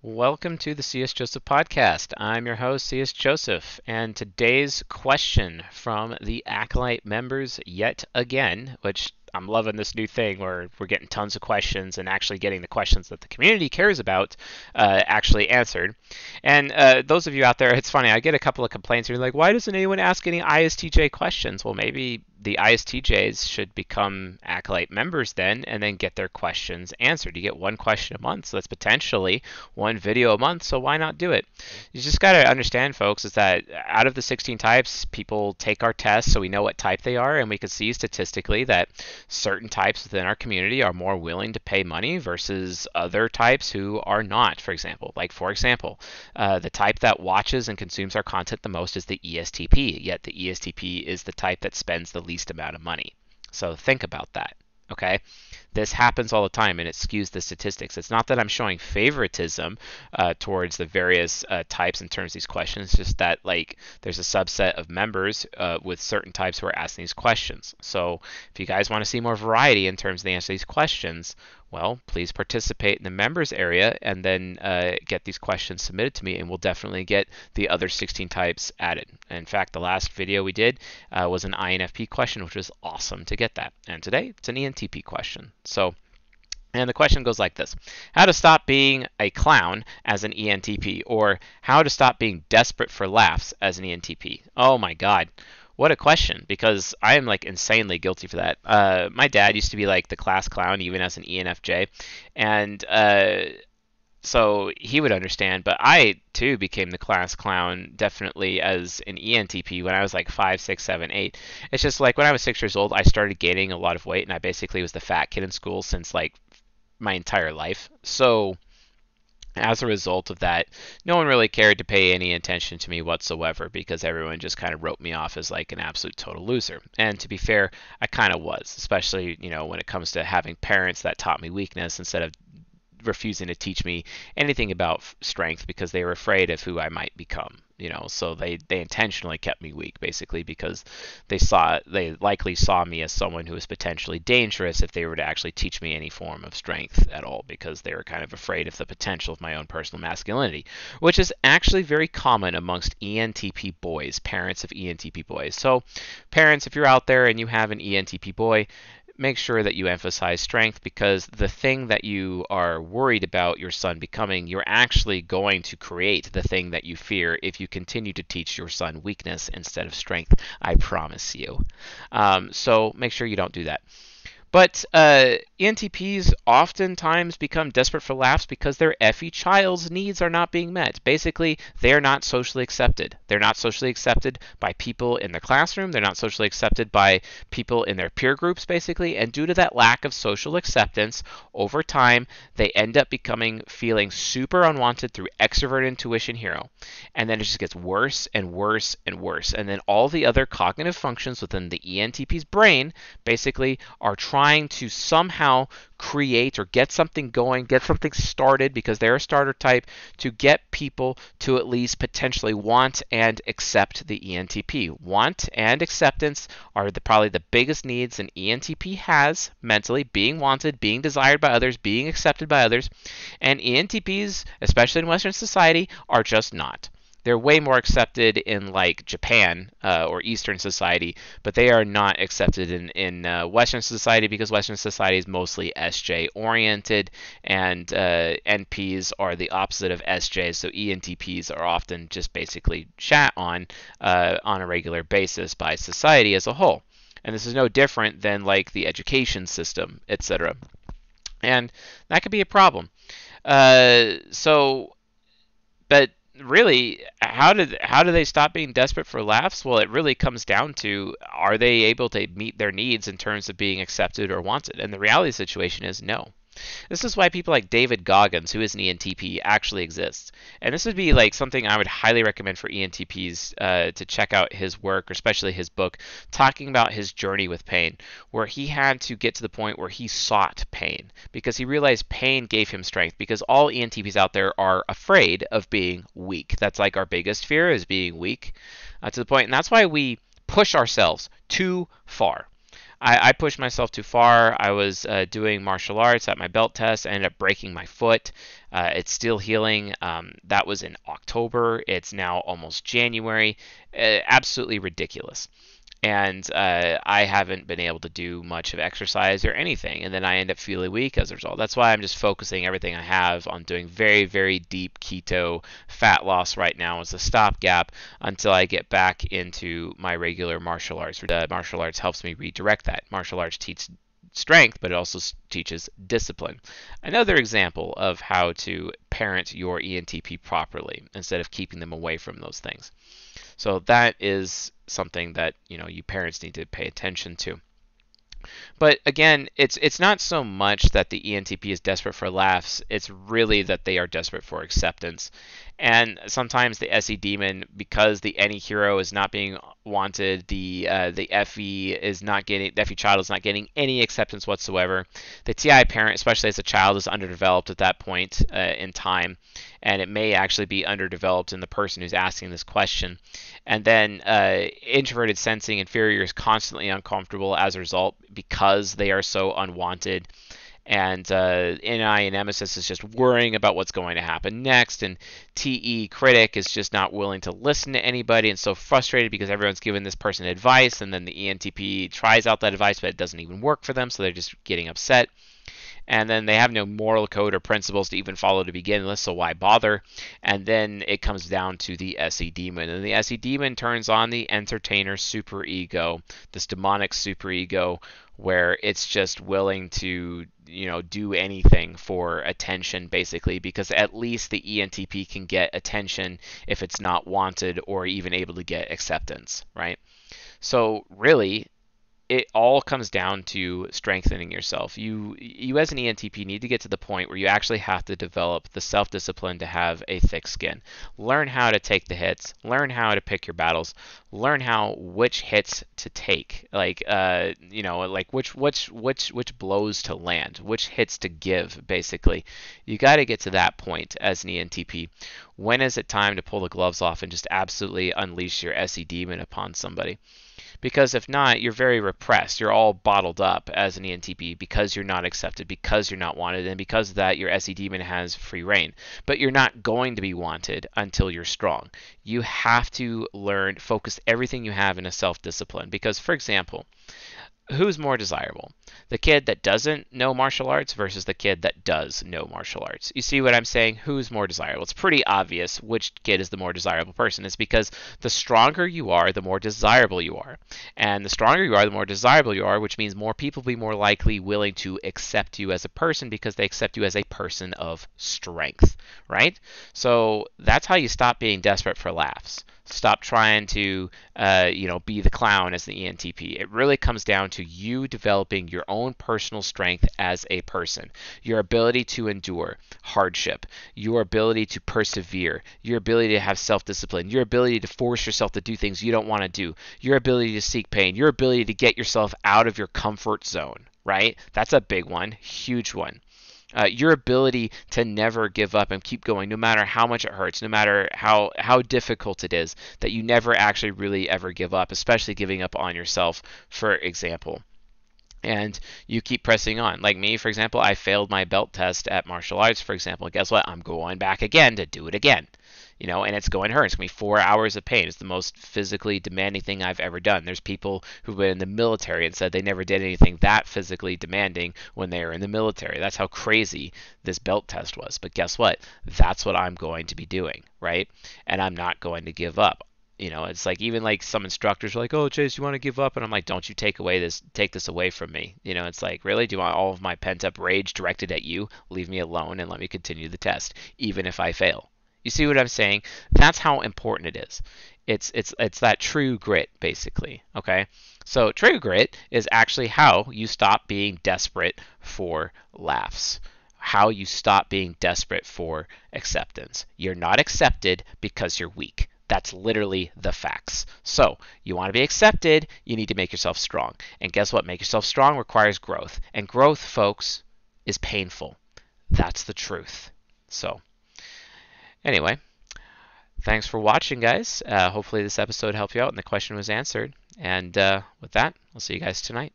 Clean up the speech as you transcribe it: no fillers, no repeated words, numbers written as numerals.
Welcome to the CS Joseph podcast. I'm your host, CS Joseph, and today's question from the Acolyte members yet again, which I'm loving this new thing where we're getting tons of questions and actually getting the questions that the community cares about actually answered. And those of you out there, it's funny, I get a couple of complaints. You're like, why doesn't anyone ask any ISTJ questions? Well, maybe the ISTJs should become Acolyte members then and then get their questions answered. You get one question a month, so that's potentially one video a month, so why not do it? You just got to understand, folks, is that out of the 16 types, people take our tests so we know what type they are, and we can see statistically that certain types within our community are more willing to pay money versus other types who are not, for example. Like, for example, the type that watches and consumes our content the most is the ESTP, yet the ESTP is the type that spends the least amount of money. So think about that, okay? This happens all the time and it skews the statistics. It's not that I'm showing favoritism towards the various types in terms of these questions, it's just that like there's a subset of members with certain types who are asking these questions. So if you guys want to see more variety in terms of the answer to these questions, well, please participate in the members area and then get these questions submitted to me, and we'll definitely get the other 16 types added. In fact, the last video we did was an INFP question, which was awesome to get that. And today, it's an ENTP question. And the question goes like this: how to stop being a clown as an ENTP, or how to stop being desperate for laughs as an ENTP? Oh my God. What a question, because I am like insanely guilty for that. My dad used to be like the class clown even as an ENFJ, and so he would understand, but I too became the class clown definitely as an ENTP when I was like 5, 6, 7, 8. It's just like when I was 6 years old, I started gaining a lot of weight, and I basically was the fat kid in school since like my entire life. So as a result of that, no one really cared to pay any attention to me whatsoever because everyone just kind of wrote me off as like an absolute total loser. And to be fair, I kind of was, especially, when it comes to having parents that taught me weakness instead of refusing to teach me anything about strength because they were afraid of who I might become. So they intentionally kept me weak basically because they likely saw me as someone who was potentially dangerous if they were to actually teach me any form of strength at all, because they were kind of afraid of the potential of my own personal masculinity, which is actually very common amongst ENTP boys, parents of ENTP boys. So parents, if you're out there and you have an ENTP boy, make sure that you emphasize strength, because the thing that you are worried about your son becoming, you're actually going to create the thing that you fear if you continue to teach your son weakness instead of strength. I promise you. So make sure you don't do that. But ENTPs oftentimes become desperate for laughs because their FE child's needs are not being met. Basically, they're not socially accepted. They're not socially accepted by people in the classroom. They're not socially accepted by people in their peer groups, basically. And due to that lack of social acceptance, over time, they end up feeling super unwanted through extrovert intuition hero. And then it just gets worse and worse and worse. And then all the other cognitive functions within the ENTP's brain basically are trying to somehow create or get something going, get something started, because they're a starter type, to get people to at least potentially want and accept the ENTP. Want and acceptance are probably the biggest needs an ENTP has mentally: being wanted, being desired by others, being accepted by others. And ENTPs, especially in Western society, are just not. They're way more accepted in like Japan or Eastern society, but they are not accepted in Western society, because Western society is mostly SJ oriented, and NPs are the opposite of SJ. So ENTPs are often just basically shat on a regular basis by society as a whole. And this is no different than like the education system, etc. And that could be a problem. But really, how do they stop being desperate for laughs? Well, it really comes down to, are they able to meet their needs in terms of being accepted or wanted? And the reality situation is no. This is why people like David Goggins, who is an ENTP, actually exists. And this would be like something I would highly recommend for ENTPs to check out his work, or especially his book, talking about his journey with pain, where he had to get to the point where he sought pain because he realized pain gave him strength, because all ENTPs out there are afraid of being weak. That's like our biggest fear, is being weak to the point. And that's why we push ourselves too far. I pushed myself too far. I was doing martial arts at my belt test. I ended up breaking my foot. It's still healing. That was in October. It's now almost January. Absolutely ridiculous. And I haven't been able to do much of exercise or anything, and then I end up feeling weak as a result. That's why I'm just focusing everything I have on doing very, very deep keto fat loss right now as a stopgap until I get back into my regular martial arts. Martial arts helps me redirect that. Martial arts teaches strength, but it also teaches discipline. Another example of how to parent your ENTP properly instead of keeping them away from those things. So that is something that you parents need to pay attention to. But again, it's not so much that the ENTP is desperate for laughs. It's really that they are desperate for acceptance. And sometimes the SE demon, because the any hero is not being wanted, the FE is not getting, the FE child is not getting any acceptance whatsoever. The TI parent, especially as a child, is underdeveloped at that point in time, and it may actually be underdeveloped in the person who's asking this question. And then introverted sensing inferior is constantly uncomfortable as a result because they are so unwanted. And NI and Nemesis is just worrying about what's going to happen next. And TE critic is just not willing to listen to anybody and so frustrated because everyone's giving this person advice, and then the ENTP tries out that advice, but it doesn't even work for them, so they're just getting upset. And then they have no moral code or principles to even follow to begin with, so why bother? And then it comes down to the SE demon, and the SE demon turns on the entertainer superego, this demonic superego, where it's just willing to do anything for attention, basically, because at least the ENTP can get attention if it's not wanted or even able to get acceptance, right? So really, it all comes down to strengthening yourself. You as an ENTP need to get to the point where you actually have to develop the self-discipline to have a thick skin. Learn how to take the hits. Learn how to pick your battles. Learn which hits to take. Like which blows to land, which hits to give. Basically, you got to get to that point as an ENTP. When is it time to pull the gloves off and just absolutely unleash your SE demon upon somebody? Because if not, you're very repressed. You're all bottled up as an ENTP because you're not accepted, because you're not wanted, and because of that, your SE demon has free reign. But you're not going to be wanted until you're strong. You have to focus everything you have in a self-discipline. Because, for example, who's more desirable? The kid that doesn't know martial arts versus the kid that does know martial arts. You see what I'm saying? Who's more desirable? It's pretty obvious which kid is the more desirable person. It's because the stronger you are, the more desirable you are. And the stronger you are, the more desirable you are, which means more people will be more likely willing to accept you as a person because they accept you as a person of strength, right? So that's how you stop being desperate for laughs. Stop trying to, be the clown as the ENTP. It really comes down to you developing your own personal strength as a person. Your ability to endure hardship, your ability to persevere, your ability to have self-discipline, your ability to force yourself to do things you don't want to do, your ability to seek pain, your ability to get yourself out of your comfort zone, right? That's a big one, huge one. Your ability to never give up and keep going no matter how much it hurts, no matter how difficult it is, that you never actually really ever give up, especially giving up on yourself, for example. And you keep pressing on. Like me, for example, I failed my belt test at martial arts, for example. And guess what? I'm going back again to do it again. And it's going to hurt. It's going to be 4 hours of pain. It's the most physically demanding thing I've ever done. There's people who've been in the military and said they never did anything that physically demanding when they were in the military. That's how crazy this belt test was. But guess what? That's what I'm going to be doing, right? And I'm not going to give up. It's like even like some instructors are like, "Oh, Chase, you want to give up?" And I'm like, "Don't you take this away from me." It's like, really, do you want all of my pent up rage directed at you? Leave me alone and let me continue the test, even if I fail. You see what I'm saying? That's how important it is. It's that true grit, basically. Okay, so true grit is actually how you stop being desperate for laughs. How you stop being desperate for acceptance. You're not accepted because you're weak. That's literally the facts. So, you want to be accepted, you need to make yourself strong. And guess what? Make yourself strong requires growth. And growth, folks, is painful. That's the truth. So, anyway, thanks for watching, guys. Hopefully this episode helped you out and the question was answered. And with that, I'll see you guys tonight.